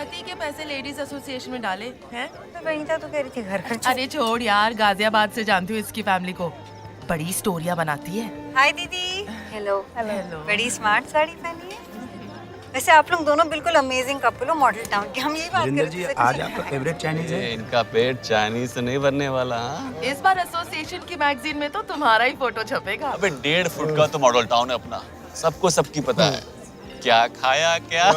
पति के पैसे लेडीज एसोसिएशन में डाले हैं। तो वही था, तो कह रही थी घर खर्च। अरे छोड़ यार, गाजियाबाद से जानती हूँ इसकी फैमिली को, बड़ी स्टोरियां बनाती है। हाय दीदी। हेलो। हेलो। बड़ी स्मार्ट साड़ी पहनी है। वैसे आप लोग दोनों बिल्कुल अमेजिंग कपल हो मॉडल टाउन के। हम यही बात कर रहे जी थे। आज आपका फेवरेट चाइनीज है। इनका पेट चाइनीज से नहीं भरने वाला। इस बार एसोसिएशन की मैगजीन में तो तुम्हारा ही फोटो छपेगा। अबे 1.5 फुट का तो मॉडल टाउन है अपना, सबको सबकी पता है क्या खाया क्या।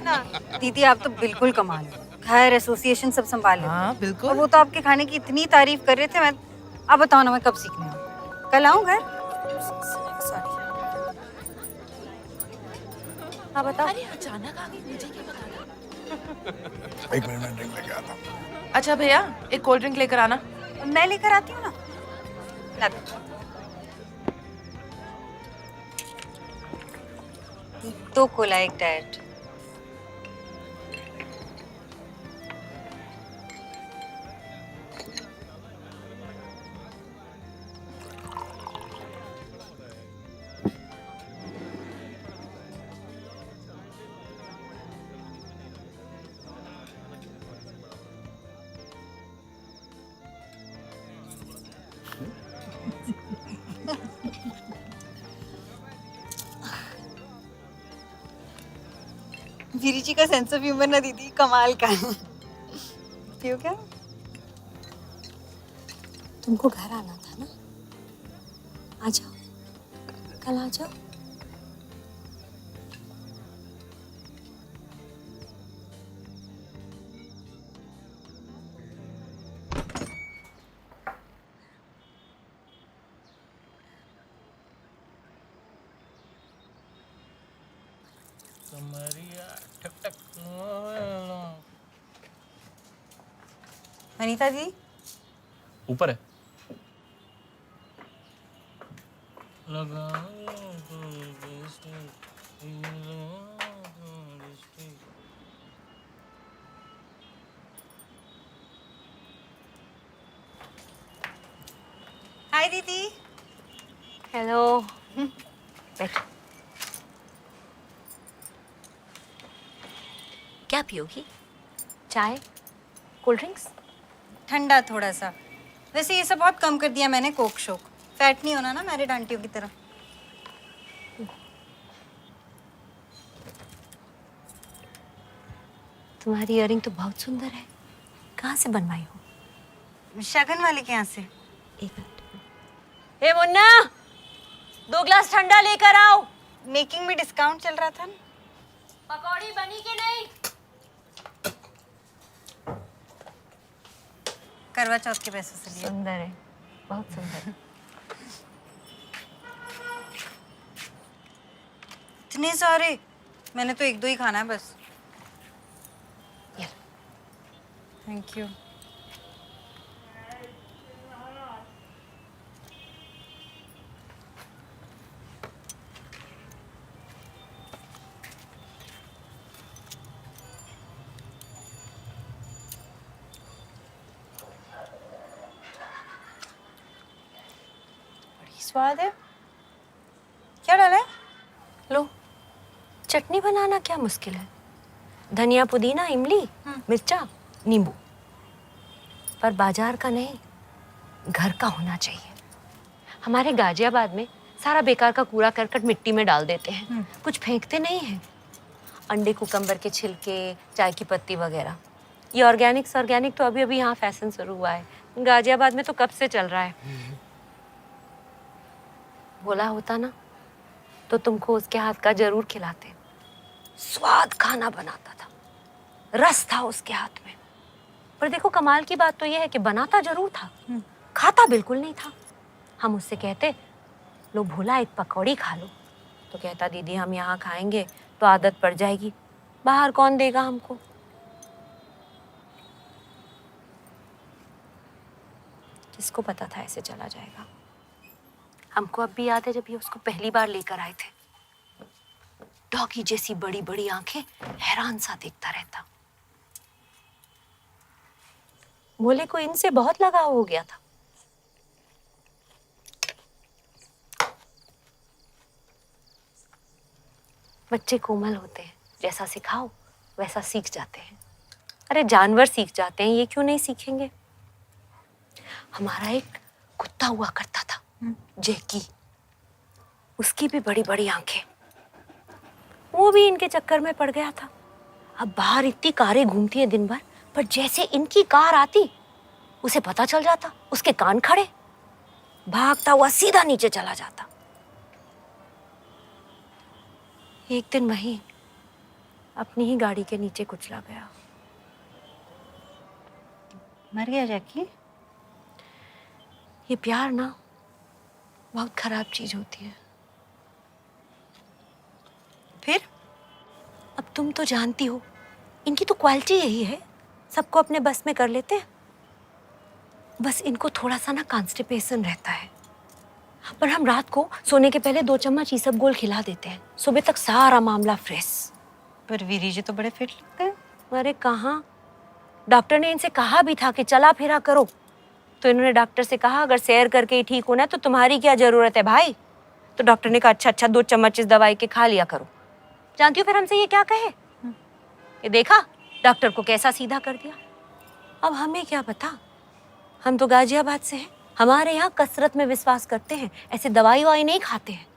ना दीदी, आप तो बिल्कुल कमाल है। खैर एसोसिएशन सब संभाल लेते। हाँ और बिल्कुल। वो तो आपके खाने की इतनी तारीफ कर रहे थे। मैं अब बताओ ना, मैं कब सीखने आऊं? कल आऊं घर? सॉरी। हाँ बताओ। अरे अचानक आ गई, मुझे क्या पता। एक मिनट में ड्रिंक लेके आता हूँ। अच्छा भैया, एक कोल्ड ड्रिंक लेकर आना। मैं लेकर आती हूँ ना। ला दो। दो कोला, एक डाइट। वीरी जी का सेंस ऑफ ह्यूमर ना दीदी कमाल का है। पियो क्या? तुमको घर आना था ना, आ जाओ, कल आ जाओ। अनीता दी, ऊपर है। हाय दीदी। हेलो। बैठो। क्या पियोगी? चाय, कोल्ड ड्रिंक्स? ठंडा थोड़ा सा। वैसे ये सब बहुत कम कर दिया मैंने, कोक शोक। फैट नहीं होना ना मैरिड आंटियों की तरह। तुम्हारी इयररिंग तो बहुत सुंदर है, कहाँ से बनवाई हो? शगन वाले के यहाँ से। एक मिनट। ए मुन्ना, 2 ग्लास ठंडा लेकर आओ। मेकिंग में डिस्काउंट चल रहा था ना। पकौड़ी बनी कि नहीं? करवा चौथ के पैसों से लिया। सुंदर है, बहुत सुंदर है। इतने सारे? मैंने तो 1-2 ही खाना है बस। ये थैंक यू। बड़ी स्वाद है। क्या डाला है? लो, चटनी बनाना क्या मुश्किल है? धनिया, पुदीना, इमली, मिर्चा, नींबू। पर बाजार का नहीं, घर का होना चाहिए। हमारे गाजियाबाद में सारा बेकार का कूड़ा करकट मिट्टी में डाल देते हैं, कुछ फेंकते नहीं हैं। अंडे, कुकम्बर के छिलके, चाय की पत्ती वगैरह। ये ऑर्गेनिक तो अभी अभी यहाँ फैशन शुरू हुआ है। गाजियाबाद में तो कब से चल रहा है। बोला होता ना तो तुमको उसके हाथ का जरूर खिलाते। स्वाद खाना बनाता था, रस था उसके हाथ में। पर देखो, कमाल की बात तो यह है कि बनाता जरूर था, खाता बिल्कुल नहीं था। हम उससे कहते, लो भोला एक पकौड़ी खा लो, तो कहता दीदी हम यहाँ खाएंगे तो आदत पड़ जाएगी, बाहर कौन देगा हमको। किसको पता था ऐसे चला जाएगा। हमको अब भी याद है जब ये उसको पहली बार लेकर आए थे, डॉगी जैसी बड़ी बड़ी आंखें, हैरान सा देखता रहता। बोले को इनसे बहुत लगाव हो गया था। बच्चे कोमल होते हैं, जैसा सिखाओ वैसा सीख जाते हैं। अरे जानवर सीख जाते हैं, ये क्यों नहीं सीखेंगे? हमारा एक कुत्ता हुआ करता था, जैकी। उसकी भी बड़ी बड़ी आंखें। वो भी इनके चक्कर में पड़ गया था। अब बाहर इतनी कारें घूमती है दिन भर, पर जैसे इनकी कार आती उसे पता चल जाता, उसके कान खड़े, भागता हुआ सीधा नीचे चला जाता। एक दिन वहीं अपनी ही गाड़ी के नीचे कुचला गया। मर गया जैकी? ये प्यार ना बहुत खराब चीज होती है। फिर? अब तुम तो जानती हो, इनकी तो क्वालिटी यही है, सबको अपने बस में कर लेते हैं। बस इनको थोड़ा सा ना कॉन्स्टिपेशन रहता है, पर हम रात को सोने के पहले 2 चम्मच ईसबगोल खिला देते हैं, सुबह तक सारा मामला फ्रेश। पर वीरी जी तो बड़े फिट लगते हैं। अरे कहाँ, डॉक्टर ने इनसे कहा भी था कि चला फिरा करो, तो इन्होंने डॉक्टर से कहा अगर सैर करके ही ठीक होना है तो तुम्हारी क्या जरूरत है भाई। तो डॉक्टर ने कहा अच्छा 2 चम्मच इस दवाई के खा लिया करो। जानती हो फिर हमसे ये क्या कहे? ये देखा डॉक्टर को कैसा सीधा कर दिया। अब हमें क्या पता, हम तो गाजियाबाद से हैं, हमारे यहाँ कसरत में विश्वास करते हैं, ऐसे दवाई वाई नहीं खाते हैं।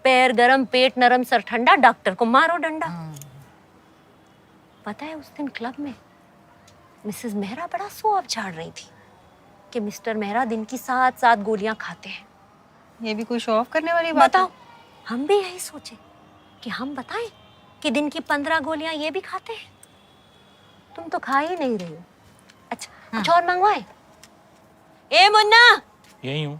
पैर गरम पेट नरम सर ठंडा, डॉक्टर को मारो डंडा। पता है उस दिन क्लब में मिसेस मेहरा बड़ा सो झाड़ रही थी कि मिस्टर मेहरा दिन की 7 गोलियां खाते हैं। ये भी कोई शो ऑफ करने वाली बात है? बताओ, हम भी यही सोचे कि हम बताएं कि दिन की 15 गोलियां ये भी खाते हैं। तुम तो खा ही नहीं रही हो। अच्छा कुछ और मंगवाए? ए मुन्ना, यही हूँ।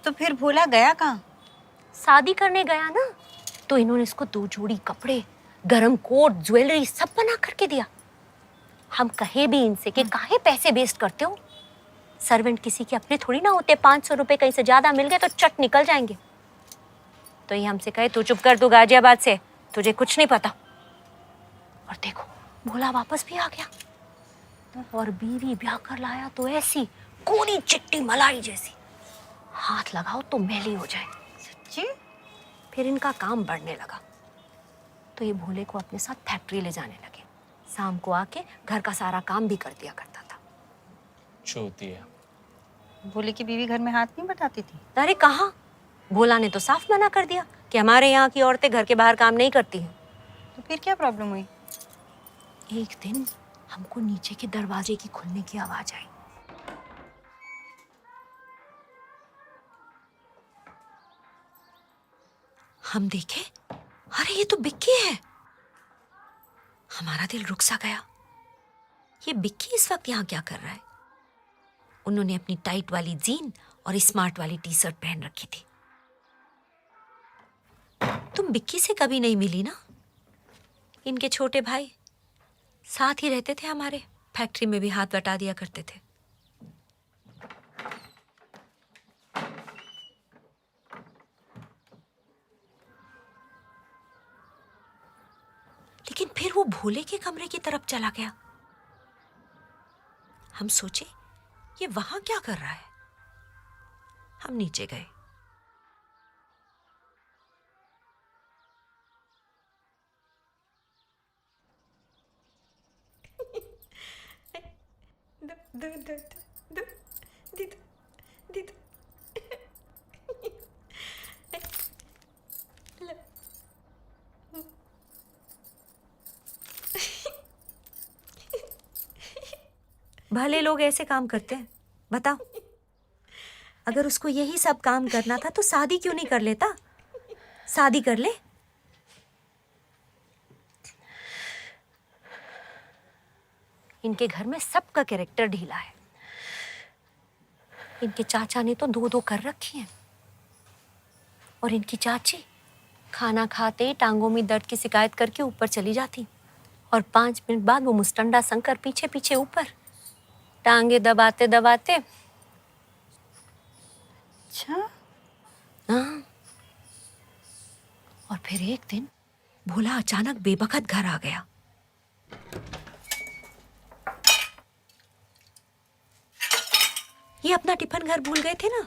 तो फिर भोला गया कहाँ? शादी करने गया ना, तो इन्होंने इसको 2 जोड़ी कपड़े, गरम कोट, ज्वेलरी सब बना करके दिया। हम कहे भी इनसे कि काहे पैसे वेस्ट करते हो, सर्वेंट किसी के अपने थोड़ी ना होते। 500 रुपए कहीं से ज्यादा मिल गए तो चट निकल जाएंगे। तो ये हमसे कहे तू चुप कर, तू गाजियाबाद से, तुझे कुछ नहीं पता। और देखो भोला वापस भी आ गया और बीवी ब्याह कर लाया तो ऐसी कोरी चिट्टी मलाई जैसी, हाथ लगाओ तो मैली हो जाए। सच्ची? फिर इनका काम बढ़ने लगा तो ये भोले को अपने साथ फैक्ट्री ले जाने लगे। शाम को आके घर का सारा काम भी कर दिया करता था। होती है। भोले की बीवी घर में हाथ नहीं बटाती थी? अरे कहाँ, भोला ने तो साफ मना कर दिया कि हमारे यहाँ की औरतें घर के बाहर काम नहीं करती हैं। तो फिर क्या प्रॉब्लम हुई? एक दिन हमको नीचे के दरवाजे की खुलने की आवाज आई। हम देखे, अरे ये तो बिक्की है। हमारा दिल रुक सा गया, ये बिक्की इस वक्त यहाँ क्या कर रहा है? उन्होंने अपनी टाइट वाली जीन और स्मार्ट वाली टी शर्ट पहन रखी थी। तुम बिक्की से कभी नहीं मिली ना? इनके छोटे भाई साथ ही रहते थे, हमारे फैक्ट्री में भी हाथ बटा दिया करते थे। लेकिन फिर वो भोले के कमरे की तरफ चला गया। हम सोचे ये वहां क्या कर रहा है। हम नीचे गए। भले लोग ऐसे काम करते हैं, बताओ। अगर उसको यही सब काम करना था तो शादी क्यों नहीं कर लेता? शादी कर ले। इनके घर में सबका कैरेक्टर ढीला है। इनके चाचा ने तो 2-2 कर रखी हैं और इनकी चाची खाना खाते ही टांगों में दर्द की शिकायत करके ऊपर चली जाती और 5 मिनट बाद वो मुस्टंडा शंकर पीछे पीछे ऊपर, टांगे दबाते दबाते। अच्छा? हाँ। और फिर एक दिन भोला अचानक बेबखत घर आ गया। ये अपना टिफिन घर भूल गए थे ना,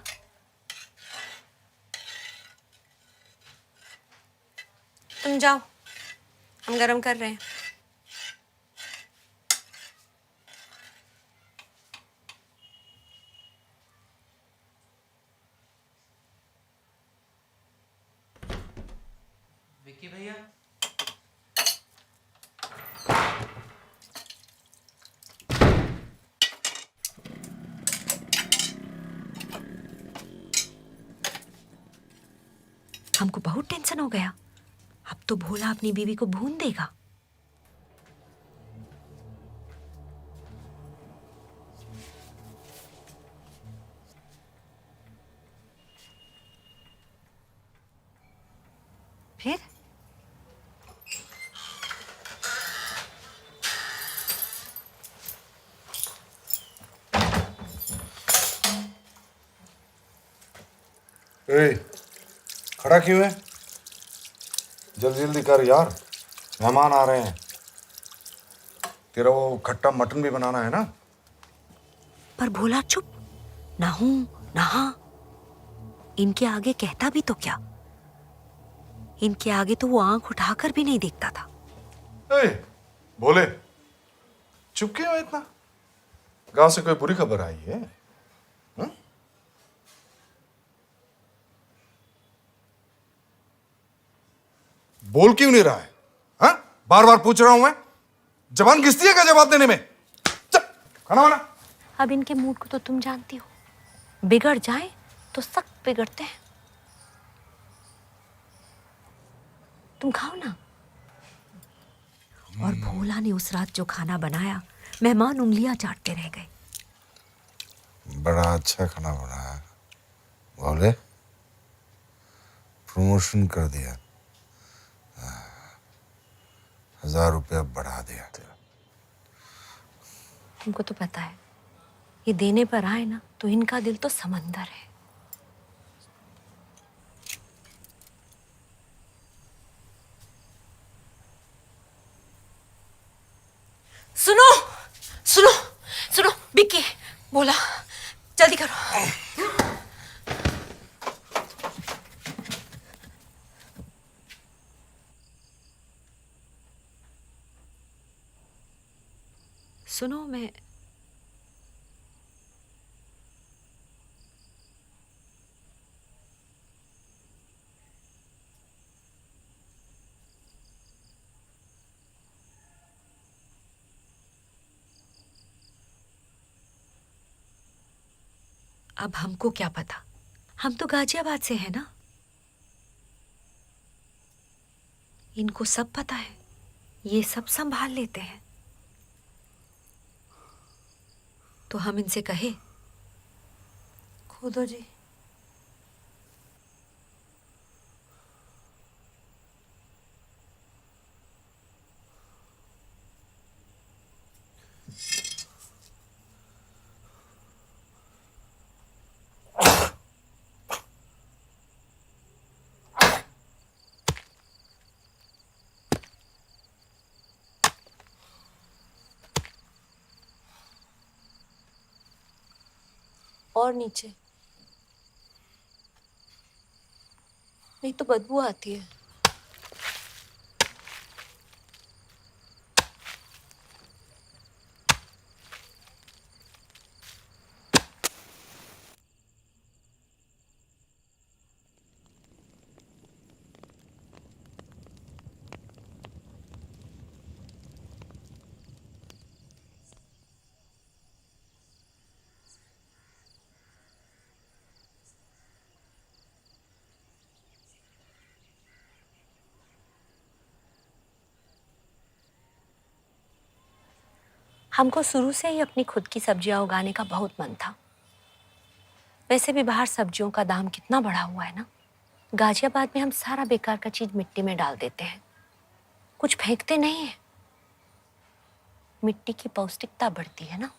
तुम जाओ, हम गरम कर रहे हैं। विक्की भैया, हमको बहुत टेंशन हो गया। अब तो भोला अपनी बीवी को भून देगा। फिर ए, खड़ा क्यों है? जल्दी जल्दी कर यार, मेहमान आ रहे हैं। तेरा वो खट्टा मटन भी बनाना है ना? पर भोला चुप, ना हूं ना हाँ। इनके आगे कहता भी तो क्या, इनके आगे तो वो आंख उठाकर भी नहीं देखता था। ए, बोले चुप क्यों है इतना? गांव से कोई बुरी खबर आई है? हा? बोल क्यों नहीं रहा है? हाँ, बार बार पूछ रहा हूं मैं। जबान घिसती है क्या जवाब देने में? चल खाना वाना। अब इनके मूड को तो तुम जानती हो, बिगड़ जाए तो सख्त बिगड़ते हैं। तुम खाओ ना। और भोला ने उस रात जो खाना बनाया, मेहमान उंगलियां चाटते रह गए। बड़ा अच्छा खाना बनाया बोले, प्रमोशन कर दिया, 1000 रुपया बढ़ा दिया तेरा। तुमको तो पता है, ये देने पर आए ना तो इनका दिल तो समंदर है। सुनो सुनो सुनो, बिक्की बोला, जल्दी करो। सुनो, मैं अब हमको क्या पता, हम तो गाजियाबाद से हैं ना। इनको सब पता है, ये सब संभाल लेते हैं। तो हम इनसे कहे खोदो जी। और नीचे, नहीं तो बदबू आती है। हमको शुरू से ही अपनी खुद की सब्जियां उगाने का बहुत मन था। वैसे भी बाहर सब्जियों का दाम कितना बढ़ा हुआ है ना। गाजियाबाद में हम सारा बेकार का चीज मिट्टी में डाल देते हैं, कुछ फेंकते नहीं है। मिट्टी की पौष्टिकता बढ़ती है ना।